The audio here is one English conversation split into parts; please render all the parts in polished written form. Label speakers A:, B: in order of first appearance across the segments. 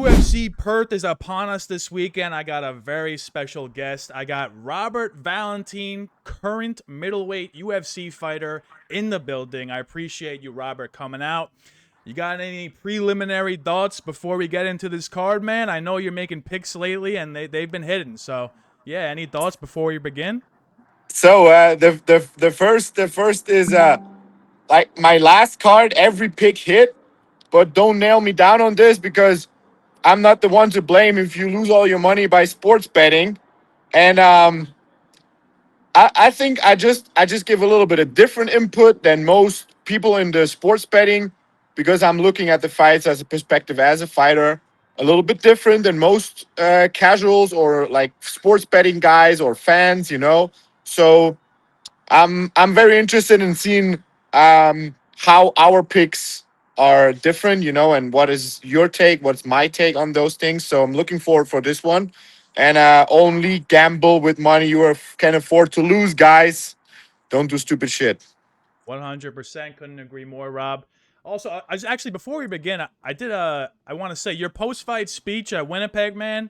A: UFC Perth is upon us this weekend. I got a very special guest. I got Robert Valentin, current middleweight UFC fighter, in the building. I appreciate you, Robert, coming out. You got any preliminary thoughts before we get into this card, man? I know you're making picks lately, and they've been hitting. So, yeah, any thoughts before we begin?
B: So the first is like my last card. Every pick hit, but don't nail me down on this because I'm not the one to blame if you lose all your money by sports betting. And I think I just give a little bit of different input than most people in the sports betting because I'm looking at the fights as a perspective as a fighter, a little bit different than most casuals or like sports betting guys or fans. So I'm very interested in seeing how our picks are different, and what is your take, what's my take on those things. So I'm looking forward for this one, and only gamble with money can afford to lose, guys. Don't do stupid shit.
A: 100%. Couldn't agree more, Rob. Also, actually, before we begin, I want to say your post-fight speech at Winnipeg, man.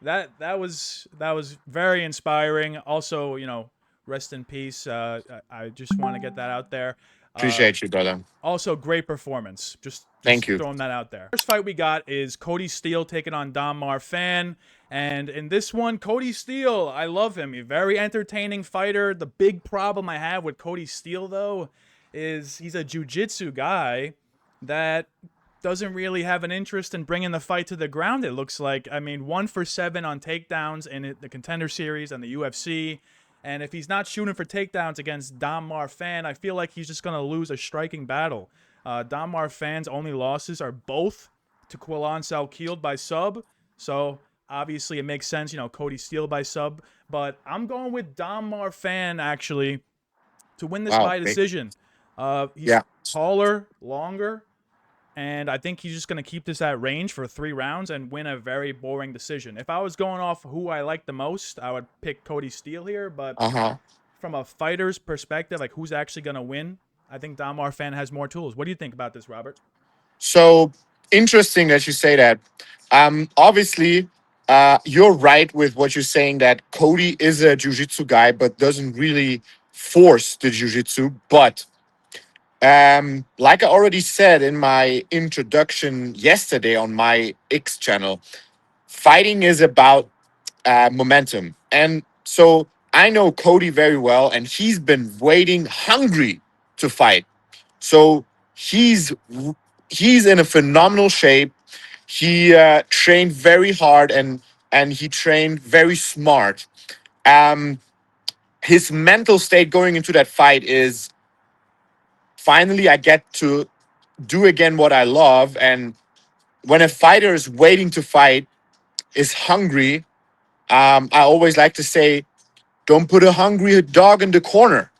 A: That was very inspiring. Also, rest in peace. I just want to get that out there. Uh,
B: Appreciate you, brother.
A: Also, great performance. Just
B: Thank you.
A: throwing that out there. First fight we got is Kody Steele taking on Don Marfan. And in this one, Kody Steele, I love him. He's a very entertaining fighter. The big problem I have with Kody Steele, though, is he's a jiu-jitsu guy that doesn't really have an interest in bringing the fight to the ground, it looks like. I mean, 1 for 7 on takedowns in the Contender Series and the UFC. And if he's not shooting for takedowns against Don Marfan, I feel like he's just going to lose a striking battle. Don Marfan's only losses are both to Quillan Salkield by sub. So obviously it makes sense, Kody Steele by sub. But I'm going with Don Marfan, actually, to win this
B: Wow.
A: by decision. He's
B: Yeah.
A: taller, longer, and I think he's just going to keep this at range for 3 rounds and win a very boring decision. If I was going off who I like the most, I would pick Kody Steele here. But
B: Uh-huh.
A: from a fighter's perspective, like who's actually going to win, I think Don Marfan has more tools. What do you think about this, Robert?
B: So interesting that you say that. Obviously, you're right with what you're saying that Cody is a jiu-jitsu guy, but doesn't really force the jiu-jitsu. But like I already said in my introduction yesterday on my X channel, fighting is about momentum. And so I know Cody very well, and he's been waiting hungry to fight. So he's he's in a phenomenal shape. He trained very hard and he trained very smart. Um, his mental state going into that fight is finally I get to do again what I love. And when a fighter is waiting to fight, is hungry, I always like to say, don't put a hungry dog in the corner.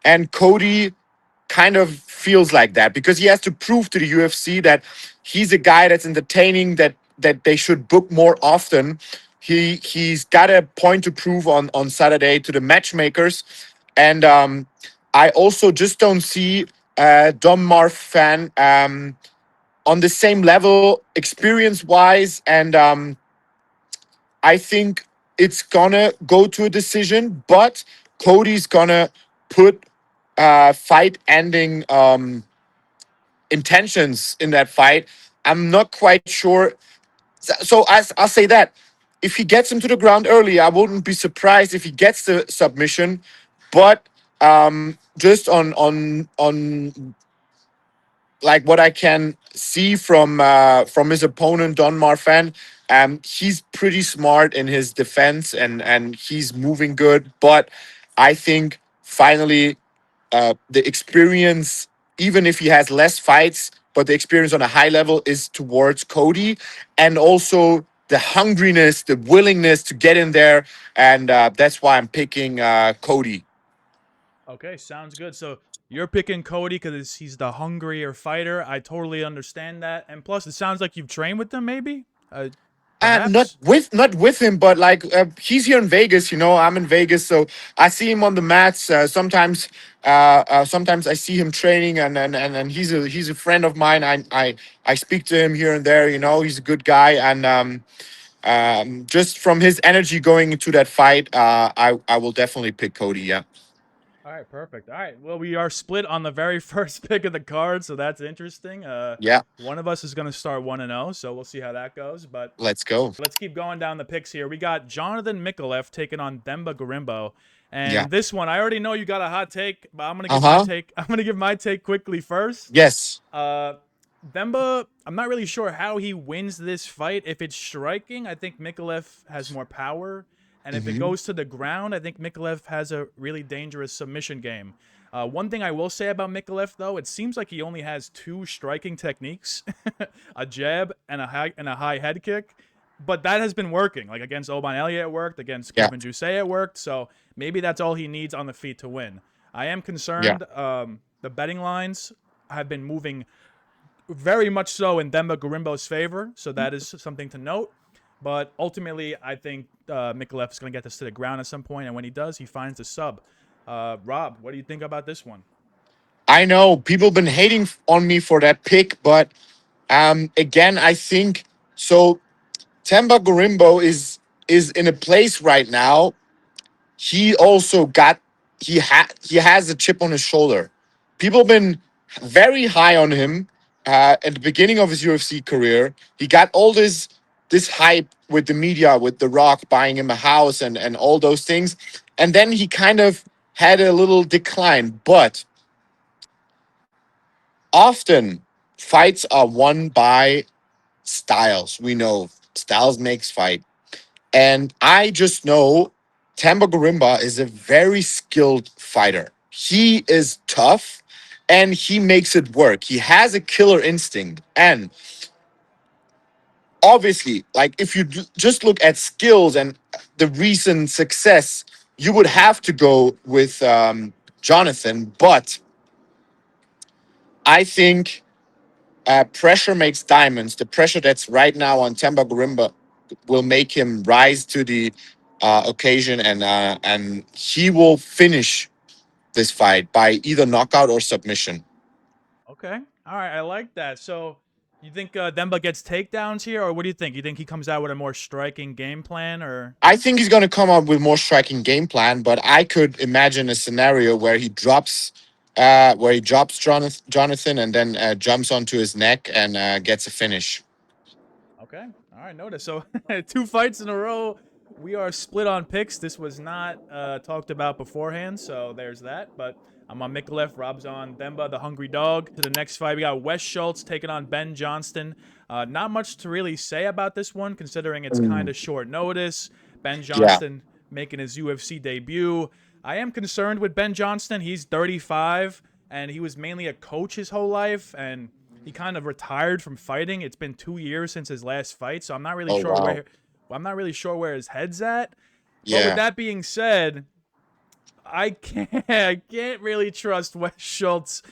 B: And Cody kind of feels like that because he has to prove to the UFC that he's a guy that's entertaining, that they should book more often. He's got a point to prove on Saturday to the matchmakers, and I also just don't see Dom Marfan on the same level experience wise, and I think it's gonna go to a decision, but Cody's gonna put fight ending intentions in that fight. I'm not quite sure. So I'll say that if he gets him to the ground early, I wouldn't be surprised if he gets the submission. But just on like what I can see from his opponent Don Marfan, he's pretty smart in his defense and he's moving good. But I think finally the experience, even if he has less fights, but the experience on a high level is towards Cody, and also the hungriness, the willingness to get in there, and that's why I'm picking Cody.
A: Okay, sounds good. So you're picking Kody because he's the hungrier fighter. I totally understand that. And plus, it sounds like you've trained with him, maybe?
B: And not
A: perhaps.
B: with him, but like he's here in Vegas. I'm in Vegas, so I see him on the mats. Sometimes I see him training, and he's a friend of mine. I speak to him here and there. He's a good guy, and just from his energy going into that fight, I will definitely pick Kody. Yeah,
A: All right, perfect. All right, well, we are split on the very first pick of the card, so that's interesting.
B: yeah.
A: One of us is going to start 1-0, so we'll see how that goes. But
B: Let's go.
A: let's keep going down the picks here. We got Jonathan Micallef taking on Themba Gorimbo.
B: Yeah.
A: And this one, I already know you got a hot take, but I'm gonna
B: Uh
A: give my
B: huh.
A: take. I'm gonna give my take quickly first.
B: Yes.
A: Uh, Themba, I'm not really sure how he wins this fight. If it's striking, I think Micallef has more power. And if it
B: Hmm.
A: goes to the ground, I think Micallef has a really dangerous submission game. One thing I will say about Micallef, though, it seems like he only has two striking techniques: a jab and a high head kick. But that has been working. Like against Oban Elliott, it worked. Against
B: Yeah.
A: Kevin Jusset, it worked. So maybe that's all he needs on the feet to win. I am
B: Yeah.
A: concerned. The betting lines have been moving very much so in Themba Gorimbo's favor, so that is something to note. But ultimately, I think Micallef is going to get this to the ground at some point, and when he does, he finds a sub. Rob, what do you think about this one?
B: I know people been hating on me for that pick, but again, I think so. Themba Gorimbo is in a place right now. He also got he has a chip on his shoulder. People been very high on him at the beginning of his UFC career. He got all this hype with the media, with The Rock buying him a house and all those things, and then he kind of had a little decline. But often fights are won by styles. We know styles makes fight. And I just know Themba Gorimba is a very skilled fighter. He is tough and he makes it work. He has a killer instinct. And obviously, like if you just look at skills and the recent success, you would have to go with Jonathan. But I think pressure makes diamonds. The pressure that's right now on Themba Gorimba will make him rise to the occasion, and he will finish this fight by either knockout or submission.
A: Okay, all right, I like that. So, you think Themba gets takedowns here, or what do you think? You think he comes out with a more striking game plan, or
B: I think he's going to come up with more striking game plan, but I could imagine a scenario where he drops Jonathan and then jumps onto his neck and gets a finish.
A: okay. All right, notice. So 2 fights in a row. We are split on picks. This was not talked about beforehand, so there's that. But I'm on Micallef. Rob's on Themba, the hungry dog. To the next fight, we got Wes Schulz taking on Ben Johnston. Not much to really say about this one, considering it's kind
B: Mm.
A: of short notice. Ben
B: Yeah.
A: Johnston making his UFC debut. I am concerned with Ben Johnston. He's 35, and he was mainly a coach his whole life, and he kind of retired from fighting. It's been 2 years since his last fight, so I'm not really
B: Oh
A: sure
B: wow.
A: where his head's at. But with
B: Yeah.
A: that being said, I can't really trust Wes Schulz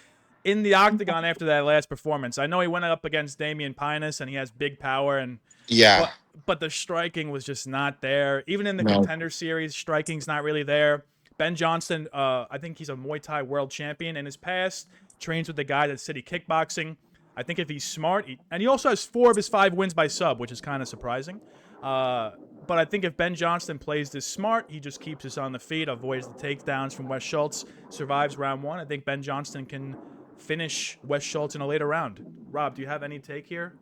A: in the octagon after that last performance. I know he went up against Damian Pinus and he has big power, and
B: Yeah.
A: but the striking was just not there. Even in the
B: No.
A: contender series, striking's not really there. Ben Johnston, I think he's a Muay Thai world champion in his past. Trains with the guys at City Kickboxing. I think if he's smart, and he also has 4 of his 5 wins by sub, which is kind of surprising. Uh, but I think if Ben Johnston plays this smart, he just keeps us on the feet, avoids the takedowns from Wes Schulz, survives round 1. I think Ben Johnston can finish Wes Schulz in a later round. Rob, do you have any take here?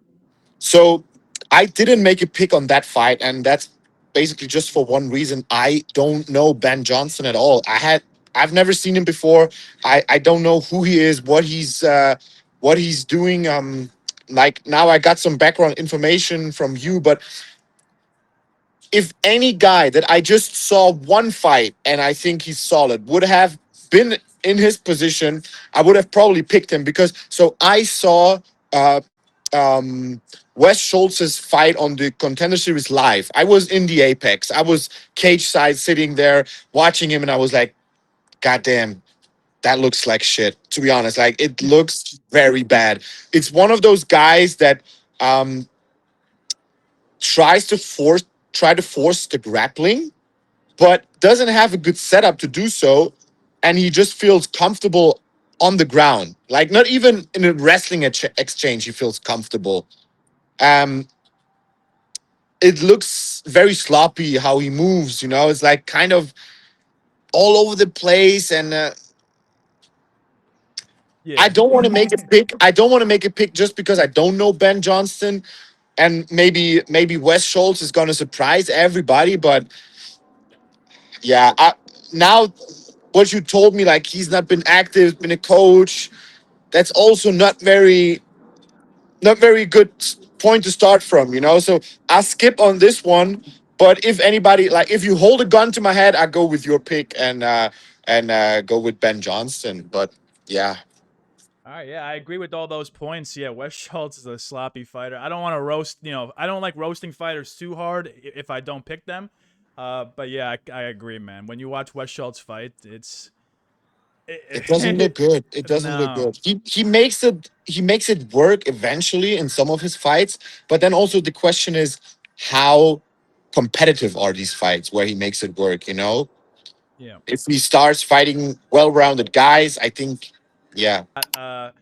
B: So I didn't make a pick on that fight, and that's basically just for one reason. I don't know Ben Johnson at all. I've never seen him before. I don't know who he is, what he's doing. Like now I got some background information from you, but if any guy that I just saw one fight and I think he's solid would have been in his position, I would have probably picked him because so I saw uh, um, Wes Schultz's fight on the Contender Series live. I was in the Apex. I was cage side sitting there watching him, and I was like, God damn, that looks like shit. To be honest, like it looks very bad. It's one of those guys that um, tries to force the grappling, but doesn't have a good setup to do so, and he just feels comfortable on the ground. Like not even in a wrestling exchange, he feels comfortable. Um, it looks very sloppy how he moves. You know, it's like kind of all over the place, and I
A: Yeah.
B: don't want to make a pick. I don't want to make a pick just because I don't know Ben Johnston, and maybe Wes Schulz is going to surprise everybody. But yeah, now what you told me, like he's not been active, been a coach. That's also not very good point to start from. You know, so I skip on this one. But if anybody like, if you hold a gun to my head, I go with your pick and go with Ben Johnston. But yeah,
A: All right, yeah, I agree with all those points. Yeah, Wes Schultz is a sloppy fighter. I don't want to roast, I don't like roasting fighters too hard if I don't pick them. But yeah, I agree, man. When you watch Wes Schultz fight,
B: it doesn't look good. It doesn't look
A: no.
B: good. He makes it work eventually in some of his fights, but then also the question is how competitive are these fights where he makes it work, you know?
A: Yeah.
B: If he starts fighting well-rounded guys, I think yeah.
A: Marwan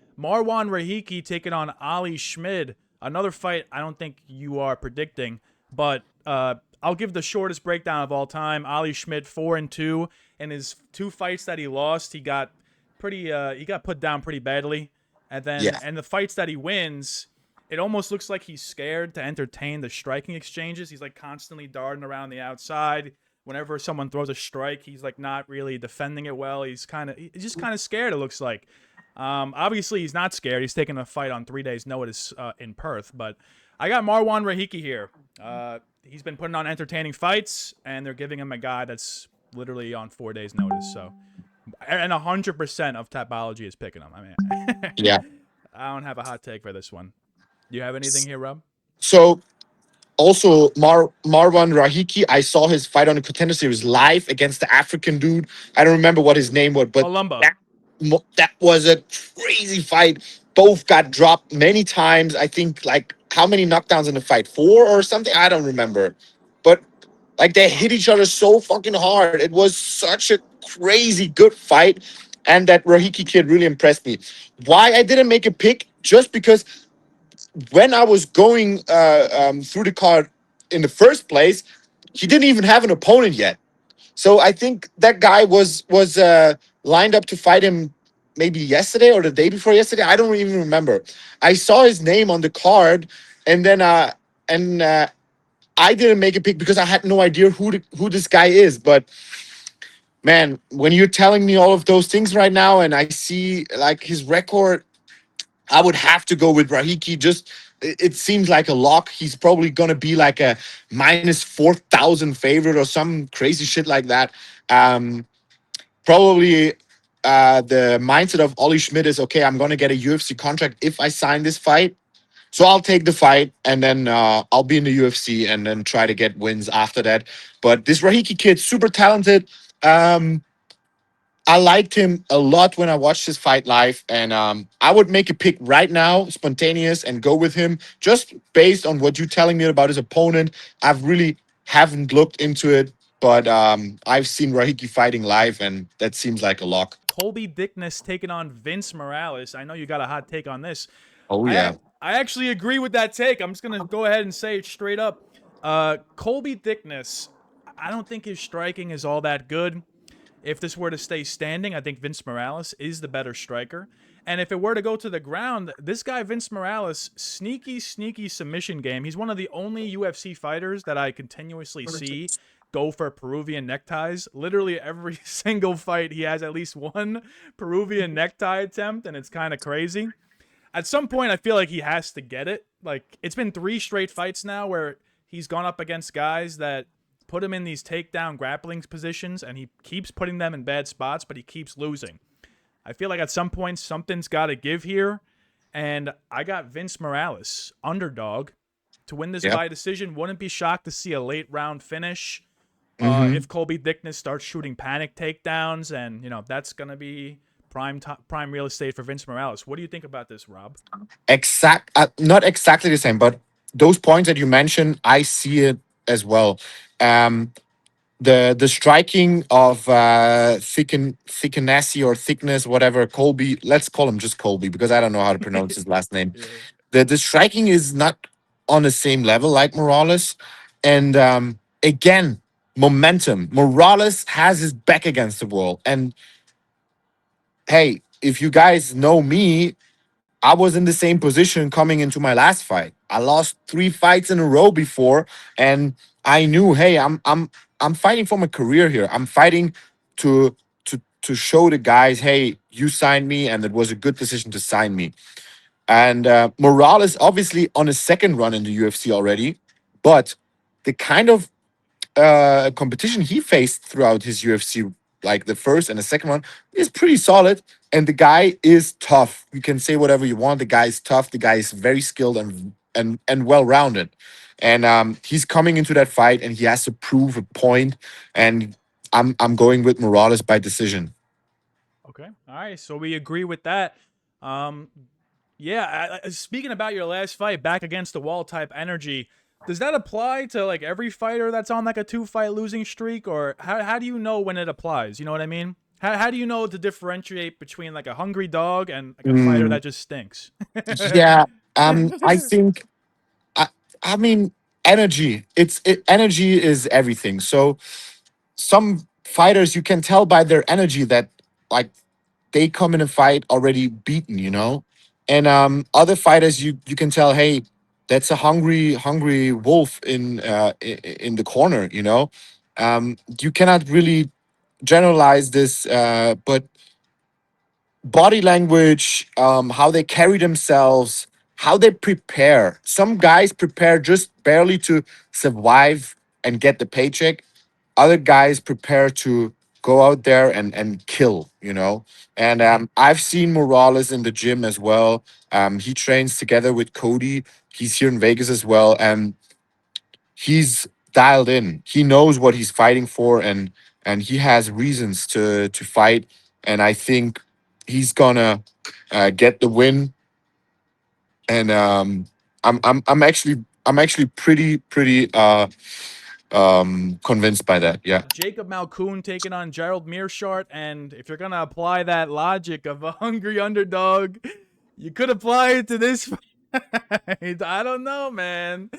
A: Rahiki taking on Ollie Schmid. Another fight I don't think you are predicting, but I'll give the shortest breakdown of all time. Ollie Schmid 4-2 in his two fights that he lost. He got put down pretty badly,
B: Yeah.
A: and the fights that he wins, it almost looks like he's scared to entertain the striking exchanges. He's like constantly darting around the outside. Whenever someone throws a strike, he's like not really defending it well. He's just kind of scared. It looks like. Obviously, he's not scared. He's taking a fight on 3 days' notice in Perth. But I got Marwan Rahiki here. He's been putting on entertaining fights, and they're giving him a guy that's literally on 4 days' notice. So, and 100% of Tapology is picking him. I mean,
B: Yeah.
A: I don't have a hot take for this one. Do you have anything here, Rob?
B: So also Marwan Rahiki, I saw his fight on the Contender Series live against the African dude. I don't remember what his name was, but
A: Columba.
B: that was a crazy fight. Both got dropped many times. I think like how many knockdowns in the fight? 4 or something? I don't remember. But like they hit each other so fucking hard. It was such a crazy good fight. And that Rahiki kid really impressed me. Why I didn't make a pick? Just because when I was going through the card in the first place, he didn't even have an opponent yet. So I think that guy was lined up to fight him maybe yesterday or the day before yesterday. I don't even remember. I saw his name on the card, and then I didn't make a pick because I had no idea who this guy is. But man, when you're telling me all of those things right now, and I see like his record, I would have to go with Rahiki. Just it seems like a lock. He's probably gonna be like a -4,000 favorite or some crazy shit like that. Probably the mindset of Ollie Schmid is okay. I'm gonna get a UFC contract if I sign this fight. So I'll take the fight and then I'll be in the UFC and then try to get wins after that. But this Rahiki kid, super talented. Um, I liked him a lot when I watched his fight live, and I would make a pick right now, spontaneous, and go with him just based on what you're telling me about his opponent. I've really haven't looked into it, but I've seen Rahiki fighting live, and that seems like a lock.
A: Colby Thicknesse taking on Vince Morales. I know you got a hot take on this.
B: Oh yeah.
A: I actually agree with that take. I'm just gonna go ahead and say it straight up. Colby Thicknesse, I don't think his striking is all that good. If this were to stay standing, I think Vince Morales is the better striker. And if it were to go to the ground, this guy, Vince Morales, sneaky submission game. He's one of the only UFC fighters that I continuously see go for Peruvian neckties. Literally every single fight, he has at least one Peruvian necktie attempt, and it's kind of crazy. At some point, I feel like he has to get it. Like, it's been 3 straight fights now where he's gone up against guys that put him in these takedown grappling positions, and he keeps putting them in bad spots, but he keeps losing. I feel like at some point something's got to give here, and I got Vince Morales, underdog, to win this
B: Yeah.
A: by decision. Wouldn't be shocked to see a late round finish
B: Mm-hmm.
A: if Colby Thicknesse starts shooting panic takedowns, and that's gonna be prime real estate for Vince Morales. What do you think about this, Rob?
B: Not exactly the same, but those points that you mentioned, I see it as well. Um, the striking of Thicknesse or Thickness, whatever, Colby. Let's call him just Colby because I don't know how to pronounce his last name.
A: Yeah.
B: The striking is not on the same level like Morales, and again, momentum. Morales has his back against the wall, and hey, if you guys know me, I was in the same position coming into my last fight. I lost 3 fights in a row before, and I knew, hey, I'm fighting for my career here. I'm fighting to to show the guys, hey, you signed me, and it was a good decision to sign me. And Morales obviously on his second run in the UFC already, but the kind of competition he faced throughout his UFC, like the first and the second one, is pretty solid. And the guy is tough. You can say whatever you want. The guy is tough. The guy is very skilled and well rounded. And he's coming into that fight, and he has to prove a point. And I'm going with Morales by decision.
A: Okay. All right. So we agree with that. Um, yeah. Speaking about your last fight, back against the wall type energy, does that apply to like every fighter that's on like a 2-fight losing streak, or how do you know when it applies? You know what I mean? How do you know to differentiate between like a hungry dog and like a fighter
B: Mm,
A: that just stinks?
B: yeah. I think. I, I mean, energy is everything. So some fighters you can tell by their energy that like they come in a fight already beaten, and other fighters you can tell, hey, that's a hungry wolf in the corner. You cannot really generalize this, but body language, how they carry themselves, how they prepare. Some guys prepare just barely to survive and get the paycheck. Other guys prepare to go out there and kill, And I've seen Morales in the gym as well. He trains together with Kody. He's here in Vegas as well. And he's dialed in. He knows what he's fighting for, and he has reasons to fight. And I think he's gonna get the win. And I'm actually pretty convinced by that. Yeah.
A: Jacob Malkoun taking on Gerald Mearshart, and if you're gonna apply that logic of a hungry underdog, you could apply it to this fight. I don't know, man.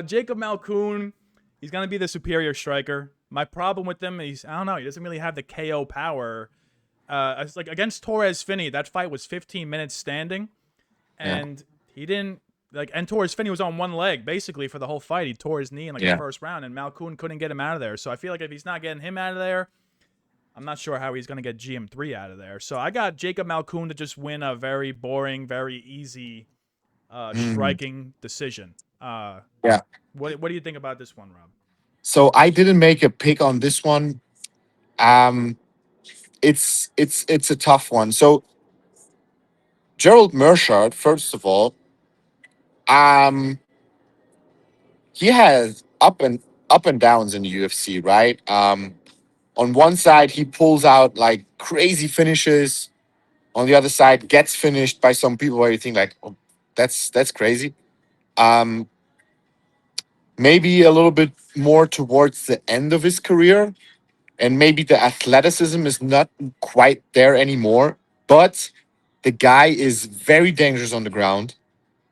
A: Jacob Malkoun, he's gonna be the superior striker. My problem with him is I don't know. He doesn't really have the KO power. It's like against Torres Finney, that fight was 15 minutes standing,
B: Yeah.
A: and he didn't like. And Torres Finney was on one leg basically for the whole fight. He tore his knee in like the
B: Yeah.
A: first round, and Malkoun couldn't get him out of there. So I feel like if he's not getting him out of there, I'm not sure how he's gonna get GM3 out of there. So I got Jacob Malkoun to just win a very boring, very easy
B: Mm,
A: striking decision.
B: yeah.
A: What do you think about this one, Rob?
B: So I didn't make a pick on this one. Um, it's a tough one. So Gerald Mearshart, first of all, um, he has up and downs in the UFC, right? On one side, he pulls out like crazy finishes. On the other side, gets finished by some people where you think like, oh, that's crazy. Um, Maybe a little bit more towards the end of his career, and maybe the athleticism is not quite there anymore. But the guy is very dangerous on the ground,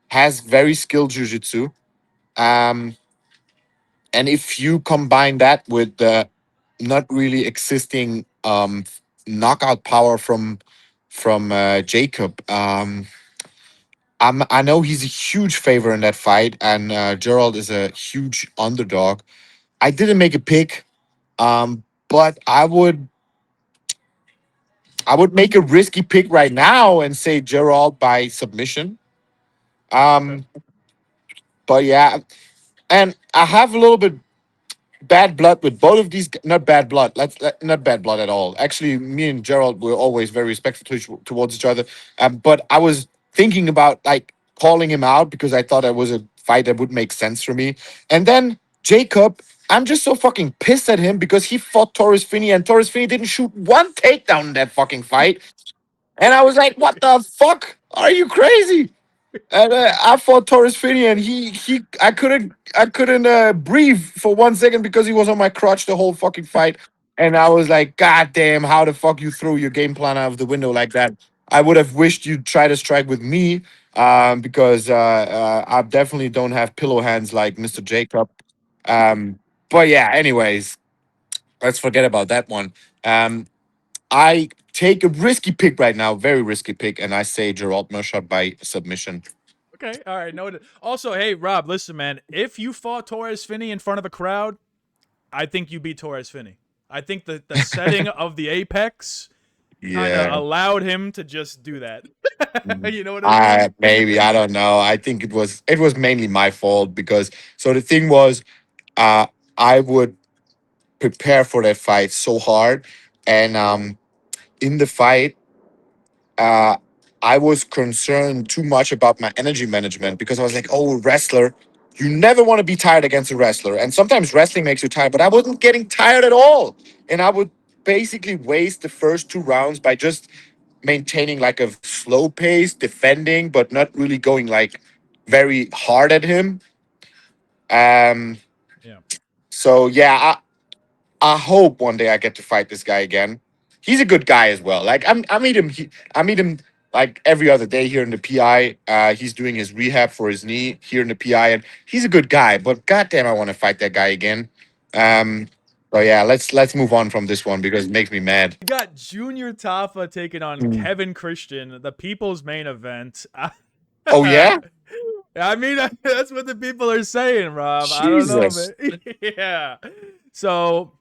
B: has very skilled jujitsu. Um, And if you combine that with the not really existing knockout power from Jacob, I know he's a huge favor in that fight, and Gerald is a huge underdog. I didn't make a pick, but I would make a risky pick right now and say Gerald by submission.
A: Okay.
B: Um, but yeah, and I have a little bit bad blood with both of these. Not bad blood. Not bad blood at all. Actually, me and Gerald were always very respectful towards each other. But I was thinking about like calling him out because I thought it was a fight that would make sense for me. And then Jacob, I'm just so fucking pissed at him because he fought Torres Finney and Torres Finney didn't shoot one takedown in that fucking fight. And I was like, what the fuck? Are you crazy? And I fought Torres Finney, and I couldn't breathe for 1 second because he was on my crotch the whole fucking fight, and I was like, God damn, how the fuck you threw your game plan out of the window like that? I would have wished you'd try to strike with me, because I definitely don't have pillow hands like Mr. Jacob. Um, but yeah, anyways, let's forget about that one. Um, I take a risky pick right now, very risky pick, and I say Gerald Meerschaert by submission.
A: Okay, all right, noted. Also, hey Rob, listen, man. If you fought Torres Finney in front of a crowd, I think you beat Torres Finney. I think the setting of the apex kind of
B: Yeah.
A: allowed him to just do that.
B: Mm.
A: You know what I
B: I
A: mean?
B: maybe I don't know. I think it was mainly my fault because so the thing was, uh I would prepare for that fight so hard, and in the fight, uh I was concerned too much about my energy management because I was like, oh, wrestler, you never want to be tired against a wrestler, and sometimes wrestling makes you tired, but I wasn't getting tired at all, and I would basically waste the first 2 rounds by just maintaining like a slow pace, defending, but not really going like very hard at him. Um,
A: Yeah.
B: so yeah, I hope one day I get to fight this guy again. He's a good guy as well. Like I meet him. I meet him like every other day here in the PI. He's doing his rehab for his knee here in the PI, and he's a good guy. But goddamn, I want to fight that guy again. Um, so yeah, let's move on from this one because it makes me mad.
A: We got Junior Tafa taking on
B: Mm.
A: Kevin Christian, the people's main event.
B: Oh yeah,
A: I mean, that's what the people are saying, Rob. I don't know,
B: Jesus.
A: man. Yeah. So,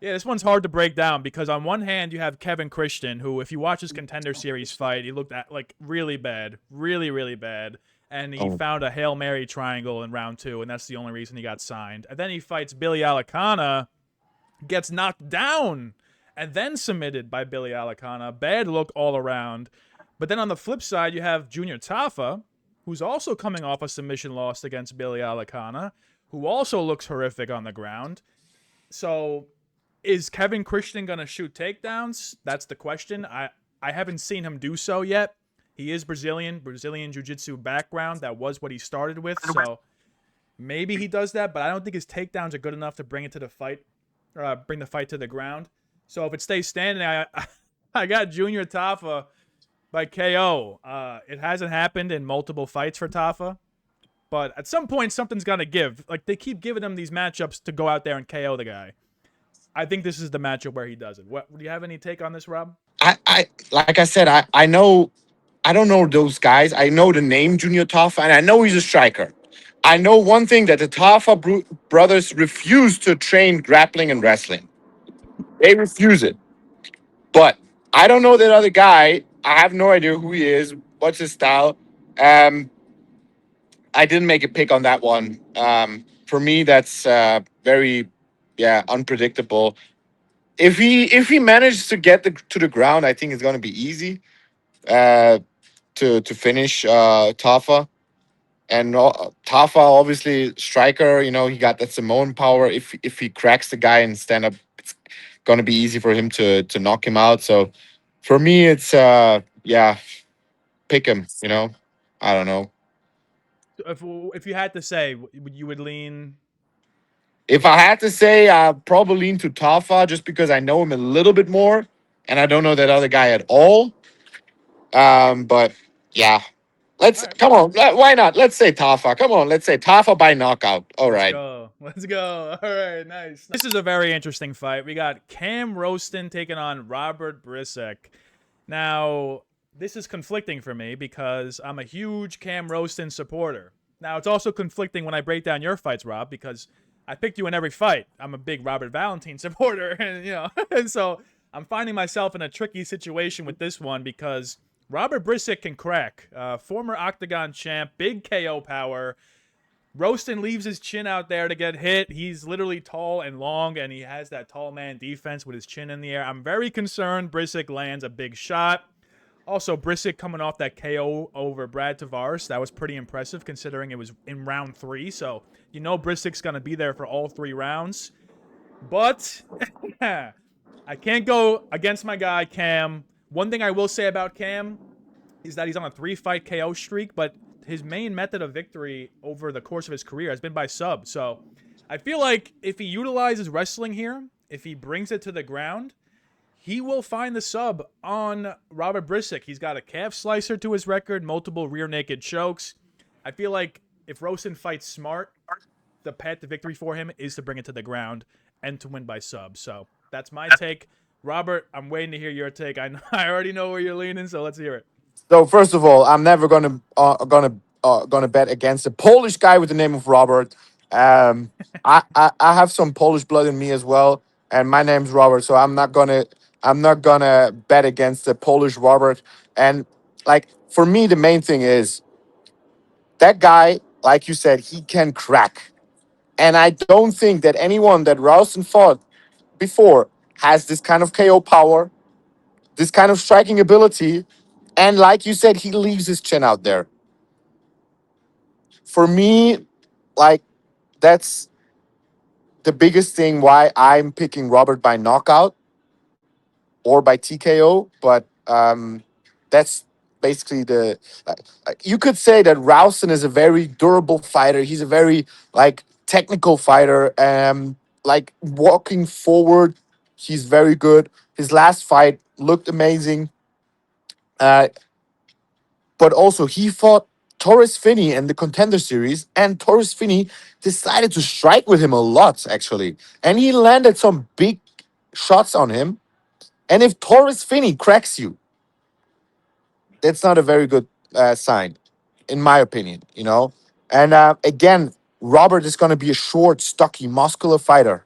A: yeah, this one's hard to break down because on one hand you have Kevin Christian, who, if you watch his Contender Series fight, he looked at like really bad, really, really bad, and he
B: Oh,
A: found a Hail Mary triangle in round 2, and that's the only reason he got signed. And then he fights Billy Alicana, gets knocked down, and then submitted by Billy Alicana. Bad look all around. But then on the flip side, you have Junior Tafa, who's also coming off a submission loss against Billy Alicana, who also looks horrific on the ground. So is Kevin Christian going to shoot takedowns? That's the question. I haven't seen him do so yet. He is Brazilian jiu-jitsu background. That was what he started with. So maybe he does that, but I don't think his takedowns are good enough to bring it to the fight, bring the fight to the ground. So if it stays standing, I got Junior Tafa by KO. It hasn't happened in multiple fights for Tafa, but at some point something's gonna give. Like, they keep giving him these matchups to go out there and KO the guy. I think this is the matchup where he does it. What do you have any take on this, Rob?
B: I like I said, I know I don't know those guys. I know the name Junior Tafa, and I know he's a striker. I know one thing that the Tafa brothers refuse to train grappling and wrestling. They refuse it. But I don't know that other guy. I have no idea who he is. What's his style? Um, I didn't make a pick on that one. For me, that's very, yeah, unpredictable. If he manages to get to the ground, I think it's going to be easy uh, to finish Tafa. And Tafa, obviously striker. He got that Samoan power. If he cracks the guy and stand up, it's gonna be easy for him to knock him out. So for me, it's yeah, pick him. I don't know.
A: If you had to say, you would lean.
B: If I had to say, I probably lean to Tafa just because I know him a little bit more, and I don't know that other guy at all. But yeah,
A: All
B: let's
A: right,
B: come on. Why not? Let's say Tafa. Come on, let's say Tafa by knockout. All
A: let's
B: right.
A: go. Let's go. All right, nice. This is a very interesting fight. We got Cam Rowston taking on Robert Bryczek. Now, this is conflicting for me because I'm a huge Cam Rowston supporter. Now, it's also conflicting when I break down your fights, Rob, because I picked you in every fight. I'm a big Robert Valentin supporter, and and so I'm finding myself in a tricky situation with this one because Robert Bryczek can crack. Former Octagon champ, big KO power. Rowston leaves his chin out there to get hit. He's literally tall and long, and he has that tall man defense with his chin in the air. I'm very concerned Bryczek lands a big shot. Also, Bryczek coming off that KO over Brad Tavares. That was pretty impressive considering it was in round 3. So, Bryczek's going to be there for all 3 rounds. But I can't go against my guy, Cam. One thing I will say about Cam is that he's on a 3-fight KO streak, but his main method of victory over the course of his career has been by sub. So I feel like if he utilizes wrestling here, if he brings it to the ground, he will find the sub on Robert Bryczek. He's got a calf slicer to his record, multiple rear naked chokes. I feel like if Rowston fights smart, the path to victory for him is to bring it to the ground and to win by sub. So that's my take. Robert, I'm waiting to hear your take. I already know where you're leaning, so let's hear it.
B: So first of all, I'm never gonna bet against a Polish guy with the name of Robert. I have some Polish blood in me as well, and my name's Robert, so I'm not gonna bet against the Polish Robert. And like for me, the main thing is that guy, like you said, he can crack, and I don't think that anyone that Rowston fought before has this kind of KO power, this kind of striking ability, and like you said, he leaves his chin out there. For me, like that's the biggest thing why I'm picking Robert by knockout or by TKO. But that's basically you could say that Rowston is a very durable fighter. He's a very like technical fighter. Like walking forward, he's very good. His last fight looked amazing. Uh, but also he fought Torres Finney in the Contender Series, and Torres Finney decided to strike with him a lot, actually. And he landed some big shots on him. And if Torres Finney cracks you, that's not a very good sign, in my opinion, you know? And again, Robert is going to be a short, stocky, muscular fighter.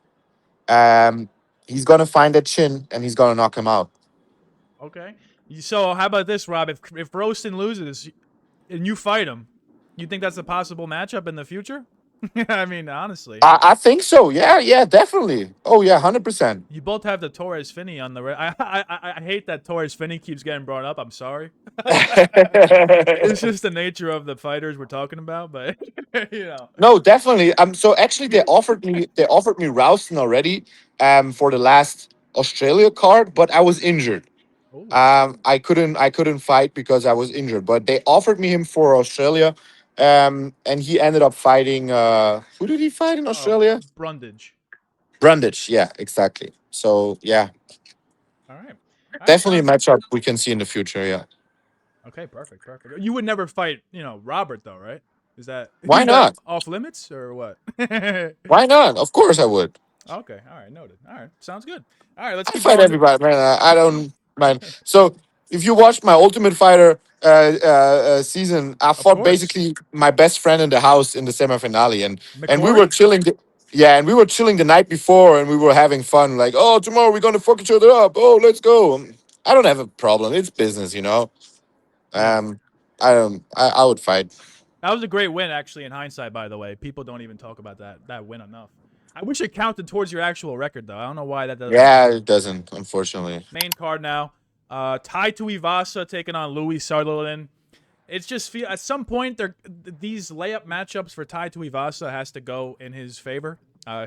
B: Um, he's going to find that chin and he's going to knock him out.
A: Okay. So how about this, Rob? If Rowston loses and you fight him, you think that's a possible matchup in the future? I mean, honestly,
B: I think so. Yeah, yeah, definitely. Oh, yeah, 100%.
A: you both have the Torres Finney on the. I hate that Torres Finney keeps getting brought up. I'm sorry. It's just the nature of the fighters we're talking about, but you know.
B: No, definitely. So actually they offered me Rowston already for the last Australia card, but I was injured.
A: Oh,
B: I couldn't fight because I was injured, but they offered me him for Australia. And he ended up fighting who did he fight in Australia?
A: Brundage.
B: Brundage, yeah, exactly. So yeah,
A: All right. All right.
B: definitely a matchup we can see in the future, yeah.
A: Okay. Perfect. Perfect. You would never fight, Robert though, right?
B: Why
A: Is that
B: not?
A: off limits or what? Okay.
B: Why not? Of course I would.
A: All right. Noted. All right. Sounds good. All right. Let's
B: I
A: keep
B: fight
A: going.
B: everybody, man. I don't mind. So if you watched my Ultimate Fighter season, I
A: Of
B: fought
A: course.
B: basically my best friend in the house in the semifinale, and we were
A: McCory.
B: chilling. Yeah, and we were chilling the night before, and we were having fun. Like, oh, tomorrow we're gonna fuck each other up. Oh, let's go. I don't have a problem. It's business, you know.
A: Yeah.
B: Um, I don't. I would fight.
A: That was a great win, actually. In hindsight, by the way, people don't even talk about that win enough. I wish it counted towards your actual record, though. I don't know why that doesn't.
B: Yeah, it doesn't, unfortunately.
A: Main card now. Tuivasa taking on Louie Sutherland. It's just at some point these layup matchups for Tuivasa has to go in his favor. Uh,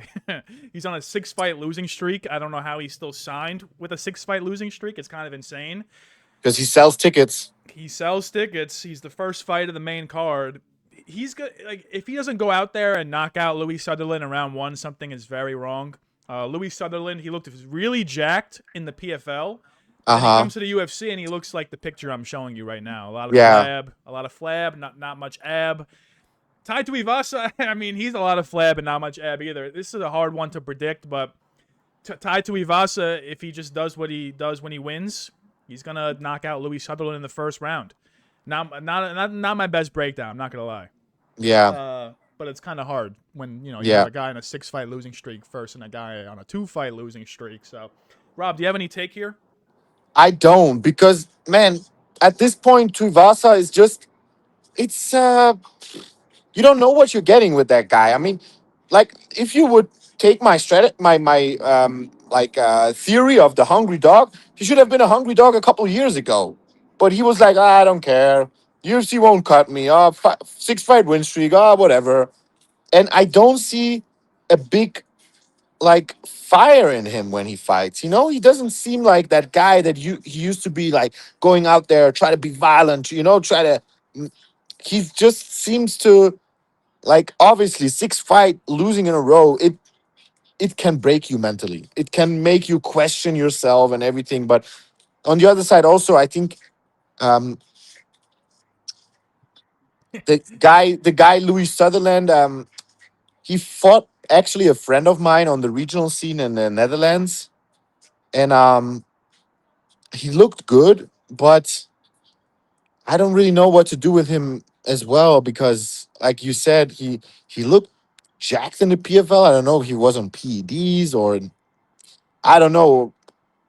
A: he's on a 6-fight losing streak. I don't know how he's still signed with a 6-fight losing streak. It's kind of insane.
B: Because he sells tickets.
A: He sells tickets. He's the first fight of the main card. He's good. Like if he doesn't go out there and knock out Louie Sutherland in round 1, something is very wrong. Louie Sutherland, he looked really jacked in the PFL.
B: Uh
A: Then he
B: huh.
A: comes to the UFC and he looks like the picture I'm showing you right now.
B: Yeah.
A: A lot of flab, not much ab. Tai Tuivasa, I mean, he's a lot of flab and not much ab either. This is a hard one to predict, but Tai Tuivasa, if he just does what he does when he wins, he's gonna knock out Louie Sutherland in the first round. Not my best breakdown. I'm not gonna lie.
B: Yeah.
A: But it's kind of hard when you
B: Yeah.
A: have a guy on a 6-fight losing streak first and a guy on a 2-fight losing streak. So, Rob, do you have any take here?
B: I don't because man, at this point, Tuivasa is just it's you don't know what you're getting with that guy. I mean, like if you would take my theory of the hungry dog, he should have been a hungry dog a couple years ago. But he was like, I don't care. UFC won't cut me. 6-fight win streak. Whatever. And I don't see a big like fire in him when he fights. You know, he doesn't seem like that guy that he used to be like going out there, try to be violent, try to he just seems to like obviously 6 fight losing in a row. It can break you mentally. It can make you question yourself and everything. But on the other side, also, I think um, the guy Louie Sutherland, he fought actually a friend of mine on the regional scene in the Netherlands, and he looked good, but I don't really know what to do with him as well because, like you said, he looked jacked in the PFL. I don't know if he was on PEDs or I don't know,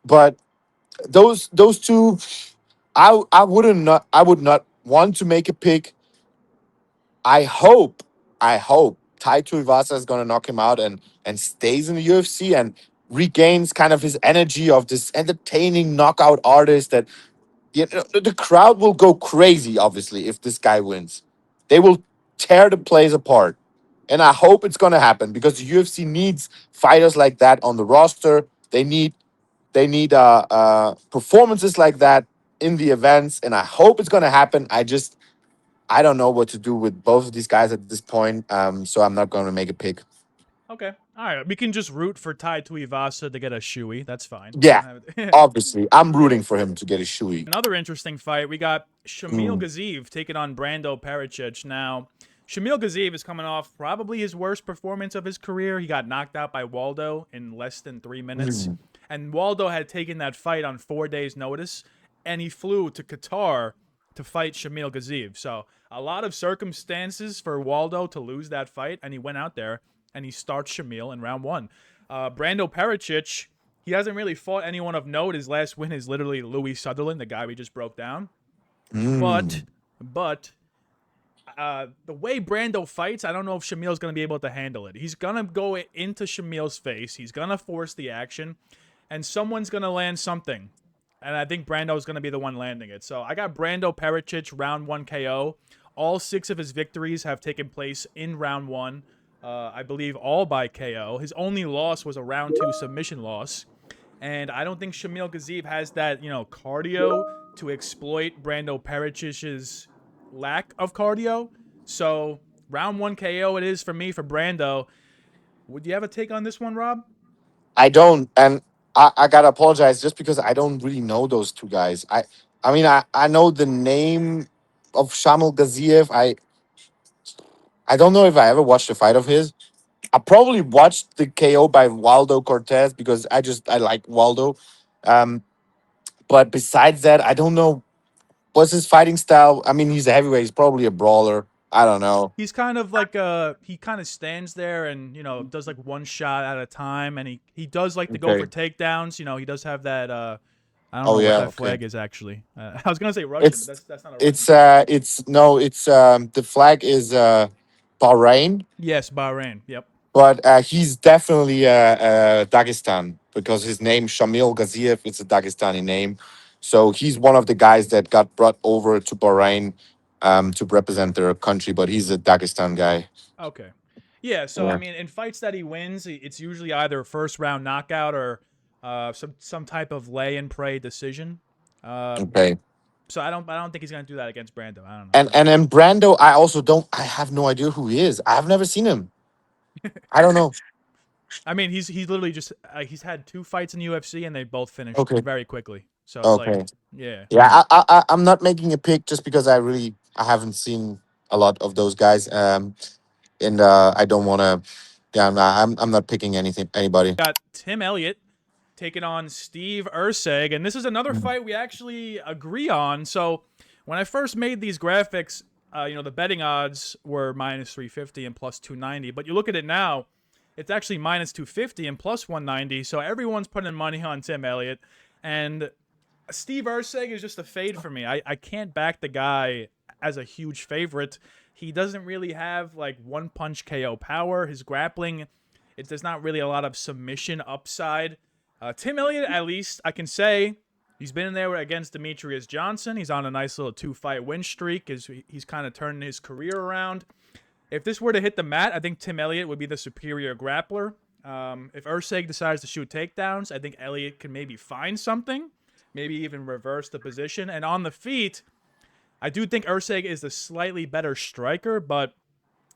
B: but those two, I would not want to make a pick. I hope Tai Tuivasa is gonna knock him out and stays in the UFC and regains kind of his energy of this entertaining knockout artist that the crowd will go crazy, obviously, if this guy wins. They will tear the place apart. And I hope it's gonna happen because the UFC needs fighters like that on the roster. They need performances like that in the events, and I hope it's gonna happen. I don't know what to do with both of these guys at this point, so I'm not gonna make a pick.
A: Okay. All right. We can just root for Tai Tuivasa to get a shoey. That's fine. We
B: Yeah,
A: don't have it.
B: obviously, I'm
A: Yeah.
B: rooting for him to get a shoey.
A: Another interesting fight. We got Shamil
B: Mm.
A: Gaziev taking on Brando Pericic. Now, Shamil Gaziev is coming off probably his worst performance of his career. He got knocked out by Waldo in less than 3 minutes.
B: Mm.
A: And Waldo had taken that fight on 4 days' notice, and he flew to Qatar to fight Shamil Gaziev. So, a lot of circumstances for Waldo to lose that fight, and he went out there and he starts Shamil in round one. Brando Pericic, he hasn't really fought anyone of note. His last win is literally Louie Sutherland, the guy we just broke down. But,
B: Mm.
A: but the way Brando fights, I don't know if Shamil's going to be able to handle it. He's going to go into Shamil's face. He's going to force the action, and someone's going to land something. And I think Brando's going to be the one landing it. So I got Brando Pericic, round 1 KO. All 6 of his victories have taken place in round 1. I believe all by KO. His only loss was a round 2 submission loss. And I don't think Shamil Gaziev has that, cardio to exploit Brando Pericic's lack of cardio. So round 1 KO it is for me for Brando. Would you have a take on this one, Rob?
B: I don't, and I gotta apologize just because I don't really know those two guys. I mean, I know the name of Shamil Gaziev. I don't know if I ever watched a fight of his. I probably watched the KO by Waldo Cortez because I like Waldo. Um, but besides that, I don't know what's his fighting style. I mean, he's a heavyweight. He's probably a brawler. I don't know.
A: He's kind of like he kind of stands there and does like one shot at a time, and he does like to go for
B: Okay.
A: takedowns. He does have that. I don't
B: Oh
A: know what
B: yeah.
A: that
B: Okay.
A: flag is actually. I was gonna say Russian, but
B: It's
A: that's not a Russian flag.
B: it's no. It's the flag is Bahrain,
A: Yes, Bahrain. Yep.
B: but he's definitely Dagestan because his name Shamil Gaziev. It's a Dagestani name, so he's one of the guys that got brought over to Bahrain to represent their country. But he's a Dagestan guy.
A: Okay. Yeah, so I
B: Yeah.
A: mean, in fights that he wins, it's usually either first round knockout or some type of lay and pray decision. Uh,
B: Okay.
A: so I don't think he's gonna do that against Brando. I don't know.
B: And Brando, I also don't. I have no idea who he is. I've never seen him. I don't know.
A: I mean, he's literally just he's had 2 fights in the UFC and they both finished
B: Okay.
A: very quickly. So it's like,
B: Okay.
A: yeah.
B: Yeah, I'm not making a pick just because I haven't seen a lot of those guys. And I don't want to. Yeah, I'm not picking anybody.
A: Got Tim Elliott taking on Steve Erceg, and this is another
B: Mm.
A: fight we actually agree on. So when I first made these graphics, the betting odds were minus 350 and plus 290, but you look at it now, it's actually minus 250 and plus 190. So everyone's putting money on Tim Elliott, and Steve Erceg is just a fade for me. I can't back the guy as a huge favorite. He doesn't really have like one punch KO power. His grappling, there's not really a lot of submission upside. Tim Elliott, at least I can say, he's been in there against Demetrius Johnson. He's on a nice little 2-fight win streak. He's kind of turning his career around. If this were to hit the mat, I think Tim Elliott would be the superior grappler. If Erceg decides to shoot takedowns, I think Elliott can maybe find something, maybe even reverse the position. And on the feet, I do think Erceg is the slightly better striker, but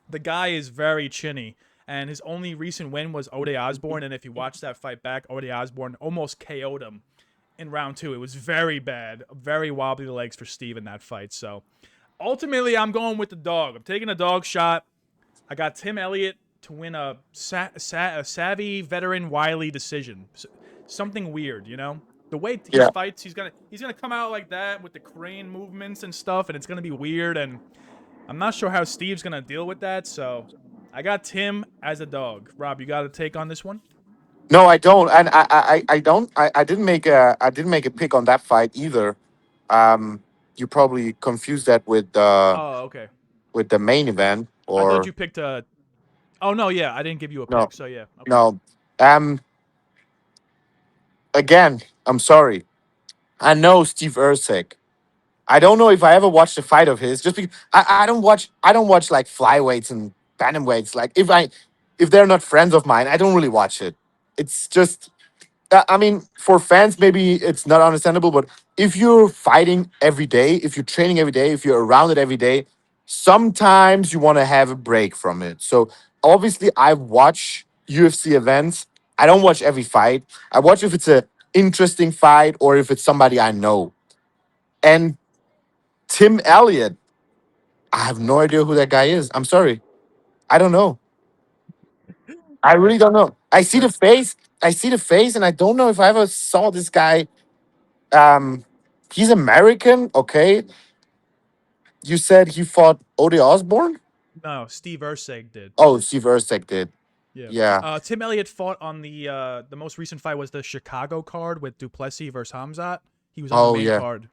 A: the guy is very chinny. And his only recent win was Ode Osborne. And if you watch that fight back, Ode Osborne almost KO'd him in round two. It was very bad, very wobbly legs for Steve in that fight. So ultimately, I'm going with the dog. I'm taking a dog shot. I got Tim Elliott to win a savvy veteran wily decision. Something weird, you know. The way he
B: Yeah.
A: fights, he's gonna come out like that with the crane movements and stuff, and it's gonna be weird. And I'm not sure how Steve's gonna deal with that. So I got Tim as a dog. Rob, you got a take on this one?
B: No, I don't, and I don't. I didn't make a pick on that fight either. You probably confused that
A: Oh, okay.
B: with the main event,
A: I thought
B: or
A: you picked a. Oh no, yeah, I didn't give you a
B: no,
A: pick. So yeah, okay.
B: no. Um, Again, I'm sorry. I know Steve Erceg. I don't know if I ever watched a fight of his. Just because I don't watch like flyweights and bantamweights. Like if they're not friends of mine, I don't really watch it. It's just I mean, for fans, maybe it's not understandable, but if you're fighting every day, if you're training every day, if you're around it every day, sometimes you want to have a break from it. So obviously, I watch UFC events. I don't watch every fight. I watch if it's a interesting fight or if it's somebody I know. And Tim Elliott, I have no idea who that guy is. I'm sorry, I don't know. I
A: Fair,
B: really don't know. I see the
A: fair.
B: face. I see the face, and I don't know if I ever saw this guy. Um, he's American, okay. You said he fought Ode Osborne?
A: No, Steve Erceg did.
B: Oh, Steve Erceg did.
A: Yeah.
B: Yeah.
A: Tim Elliott fought on the most recent fight was the Chicago card with Duplessis versus Hamzat. He was on the
B: Oh
A: main
B: yeah.
A: card.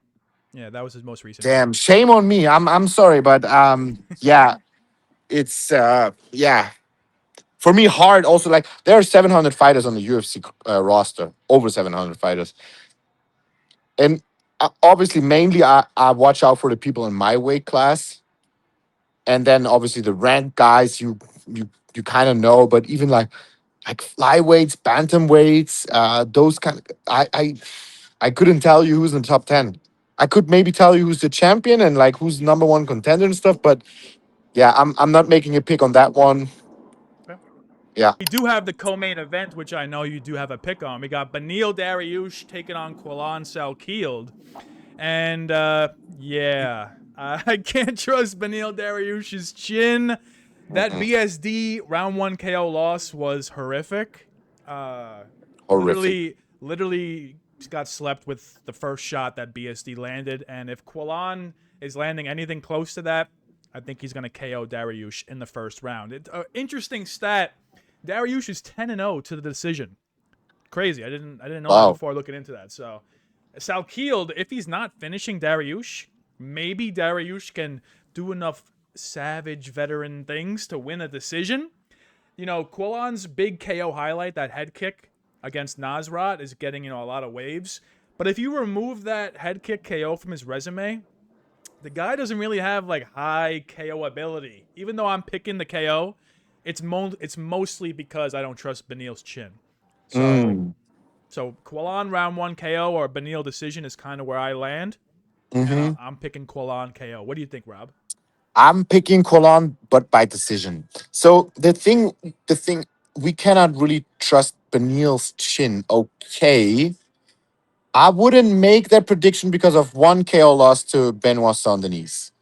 A: Yeah, that was his most recent fight.
B: Damn. Shame on me. I'm sorry, but yeah, it's yeah. For me, hard also like there are 700 fighters on the UFC roster, over 700 fighters, and obviously mainly I watch out for the people in my weight class, and then obviously the ranked guys you kind of know, but even like flyweights, bantamweights, those kind of I couldn't tell you who's in the top 10. I could maybe tell you who's the champion and like who's number one contender and stuff, but yeah, I'm not making a pick on that one.
A: Okay.
B: Yeah.
A: We do have the co-main event, which I know you do have a pick on. We got Beneil Dariush taking on Quillan Salkield. And yeah, I can't trust Beneil Dariush's chin. That
B: Mm-mm.
A: BSD round one KO loss was horrific.
B: Horrific.
A: Literally got slept with the first shot that BSD landed. And if Quillan is landing anything close to that, I think he's going to KO Dariush in the first round. Interesting stat. Dariush is 10-0 to the decision. Crazy. I didn't know that
B: Wow.
A: before looking into that. So Salkield, if he's not finishing Dariush, maybe Dariush can do enough savage veteran things to win a decision. You know, Quillan's big KO highlight, that head kick against Nasrat, is getting, a lot of waves. But if you remove that head kick KO from his resume, the guy doesn't really have like high KO ability. Even though I'm picking the KO, it's mostly because I don't trust Beneil's chin. So
B: Mm.
A: Quillan round one KO or Beneil decision is kind of where I land, and
B: Hmm.
A: I'm picking Quillan KO. What do you think, Rob?
B: I'm picking Colon, but by decision. So the thing, we cannot really trust Benil's chin. Okay, I wouldn't make that prediction because of one KO loss to Benoit Saint-Denis.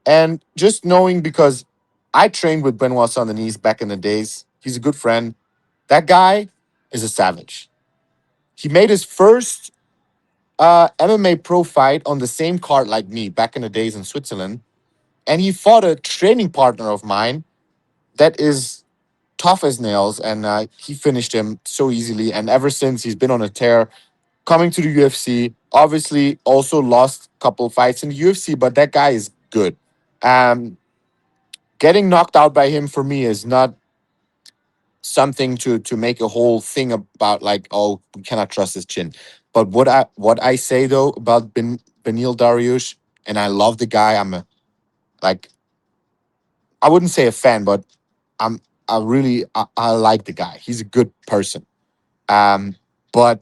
B: And just knowing because I trained with Benoit Saint-Denis back in the days, he's a good friend. That guy is a savage. He made his first MMA pro fight on the same card like me back in the days in Switzerland. And he fought a training partner of mine that is tough as nails. And he finished him so easily. And ever since, he's been on a tear coming to the UFC. Obviously, also lost a couple fights in the UFC, but that guy is good. Um, Getting knocked out by him for me is not something to make a whole thing about. Like, oh, we cannot trust his chin. But what I say though about Beneil Dariush, and I love the guy. Like I wouldn't say a fan, but I'm I like the guy. He's a good person. Um, but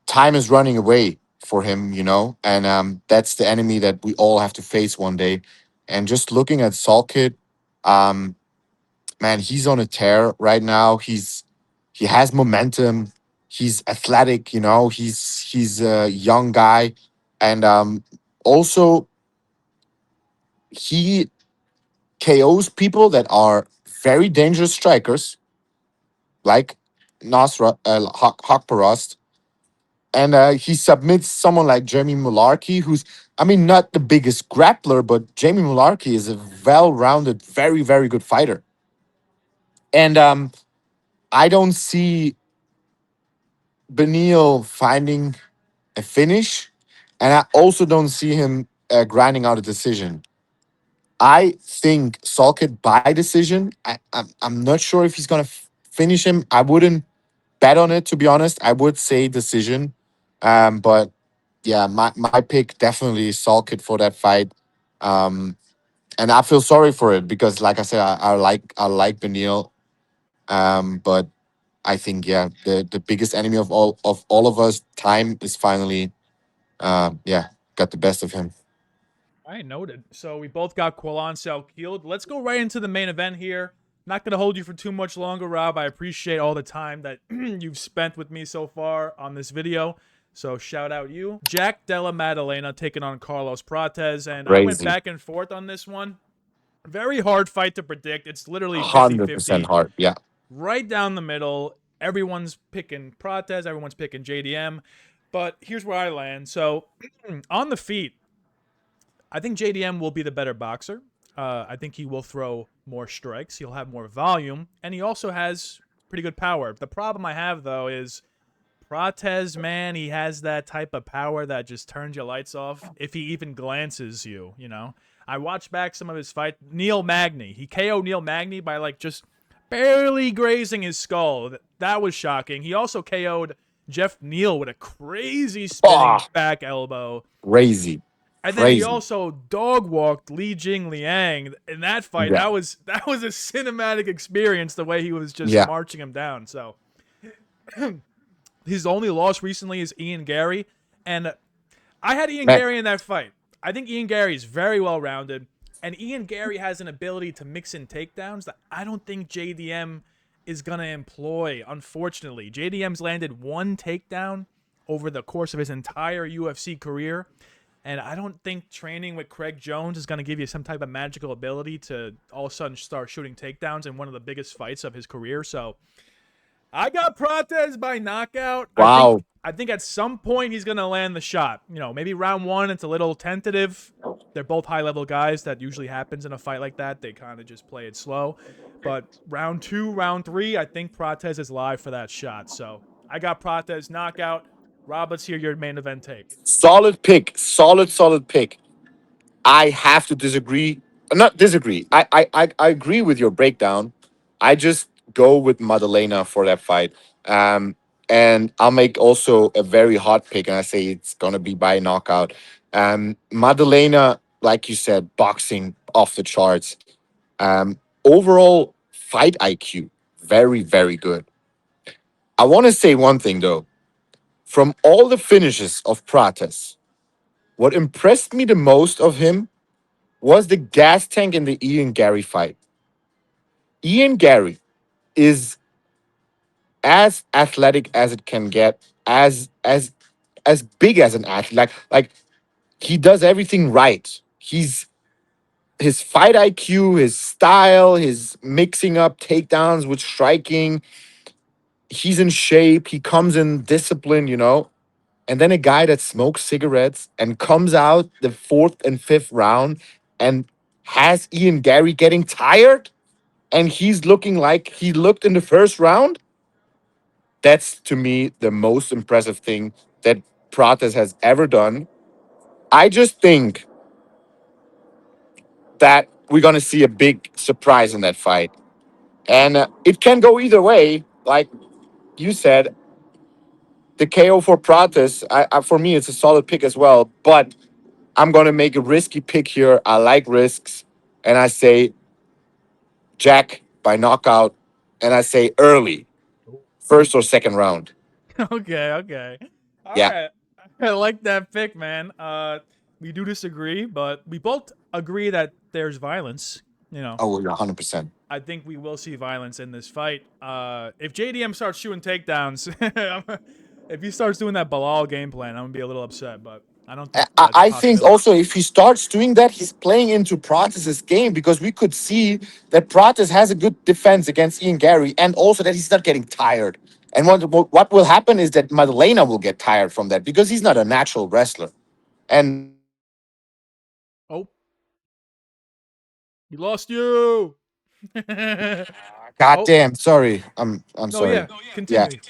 B: time is running away. for him, you know, and that's the enemy that we all have to face one day. And just looking at Salkit, um, man, he's on a tear right now. He has momentum. He's athletic, you know. He's a young guy, and also he KOs people that are very dangerous strikers, like Nasra Hakparast, and he submits someone like Jamie Mularkey, who's, I mean, not the biggest grappler, but Jamie Mularkey is a well-rounded, very, very good fighter. And I don't see Beneil finding a finish, and I also don't see him grinding out a decision. I think Salkit by decision. I'm not sure if he's gonna finish him. I wouldn't bet on it, to be honest. I would say decision, but yeah, my pick definitely Salkit for that fight. Um, and I feel sorry for it because, like I said, I like Beneil, but I think yeah, the biggest enemy of all of us, time, is finally yeah, got the best of him.
A: I noted. So we both got Quillan Keeled. Let's go right into the main event here. Not going to hold you for too much longer, Rob. I appreciate all the time that you've spent with me so far on this video. So shout out you. Jack Della Maddalena taking on Carlos Prates. And I went
B: Crazy,
A: back and forth on this one. Very hard fight to predict. It's literally
B: 100%
A: 50-50.
B: hard. Yeah,
A: Right down the middle. Everyone's picking Prates. Everyone's picking JDM. But here's where I land. So on the feet, I think JDM will be the better boxer. I think he will throw more strikes. He'll have more volume, and he also has pretty good power. The problem I have though is Prates, man. He has that type of power that just turns your lights off if he even glances you. You know, I watched back some of his fight. Neil Magny, he KO'd Neil Magny by like just barely grazing his skull. That was shocking. He also KO'd Jeff Neal with a crazy spinning
B: oh,
A: back elbow.
B: crazy,
A: And then he
B: crazy.
A: also dog walked Li Jing Liang in that fight.
B: Yeah,
A: That was a cinematic experience. The way he was just
B: yeah.
A: marching him down. So his only loss recently is Ian Gary, and I had Ian
B: Man,
A: Gary in that fight. I think Ian Gary is very well rounded, and Ian Gary has an ability to mix in takedowns that I don't think JDM is gonna employ. Unfortunately, JDM's landed one takedown over the course of his entire UFC career. And I don't think training with Craig Jones is going to give you some type of magical ability to all of a sudden start shooting takedowns in one of the biggest fights of his career. So I got Prates by knockout. I think
B: wow.
A: I think at some point he's going to land the shot. You know, maybe round one it's a little tentative. They're both high level guys. That usually happens in a fight like that. They kind of just play it slow. But round two, round three, I think Prates is live for that shot. So I got Prates knockout. Rob, let's hear your main event take.
B: Solid pick. Solid pick. I have to disagree. Not disagree. I agree with your breakdown. I just go with Maddalena for that fight. Um, and I'll make also a very hot pick, and I say it's gonna be by knockout. Maddalena, like you said, boxing off the charts. Overall fight IQ, very, very good. I want to say one thing though. From all the finishes of Prates, what impressed me the most of him was the gas tank in the Ian Gary fight. Ian Gary is as athletic as it can get, as big as an athlete. Like he does everything right. His fight IQ, his style, his mixing up takedowns with striking. He's in shape. He comes in discipline, you know. And then a guy that smokes cigarettes and comes out the fourth and fifth round and has Ian Gary getting tired and he's looking like he looked in the first round. That's to me the most impressive thing that Prates has ever done. I just think that we're going to see a big surprise in that fight. And it can go either way. Like you said, the KO for Prates, for me, it's a solid pick as well. But I'm going to make a risky pick here. I like risks. And I say Jack by knockout. And I say early, first or second round.
A: Okay, okay. All
B: Yeah.
A: right. I like that pick, man. We do disagree, but we both agree that there's violence. You know,
B: Oh, 100%.
A: I think we will see violence in this fight. If JDM starts shooting takedowns, if he starts doing that Bilal game plan, I'm gonna be a little upset. But I don't think that's a
B: I think
A: possibility.
B: also if he starts doing that, he's playing into Prates' game because we could see that Prates has a good defense against Ian Gary and also that he's not getting tired. And what will happen is that Maddalena will get tired from that because he's not a natural wrestler. And
A: Oh, he lost you. Oh
B: goddamn, sorry. I'm
A: no, yeah.
B: sorry. Yeah.
A: Continue.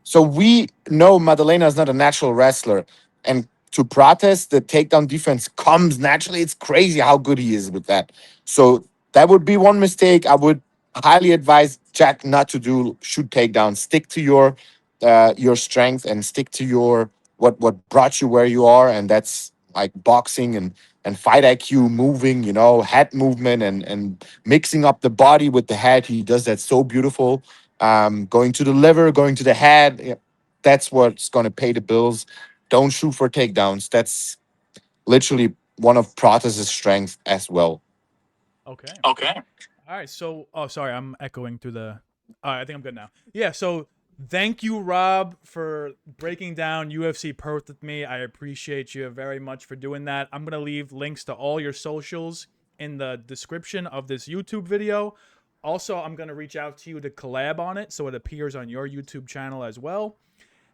B: So we know Maddalena is not a natural wrestler. And to Prates, the takedown defense comes naturally. It's crazy how good he is with that. So that would be one mistake. I would highly advise Jack not to do shoot takedowns. Stick to your strength and stick to your what brought you where you are, and that's like boxing and fight IQ, moving, head movement and mixing up the body with the head. He does that so beautiful. Going to the liver, going to the head. Yeah, that's what's going to pay the bills. Don't shoot for takedowns. That's literally one of Prates' strengths as well.
A: Okay. All right. So, oh, sorry, I'm echoing through the. I think I'm good now. Yeah. So, thank you, Rob, for breaking down UFC Perth with me. I appreciate you very much for doing that. I'm gonna leave links to all your socials in the description of this YouTube video. Also, I'm gonna reach out to you to collab on it so it appears on your YouTube channel as well.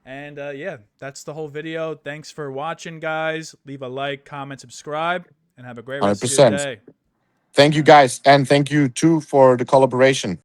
A: And yeah, that's the whole video. Thanks for watching, guys. Leave a like, comment, subscribe, and have a great rest of your
B: 100%.
A: day.
B: Thank you guys. And thank you too for the collaboration.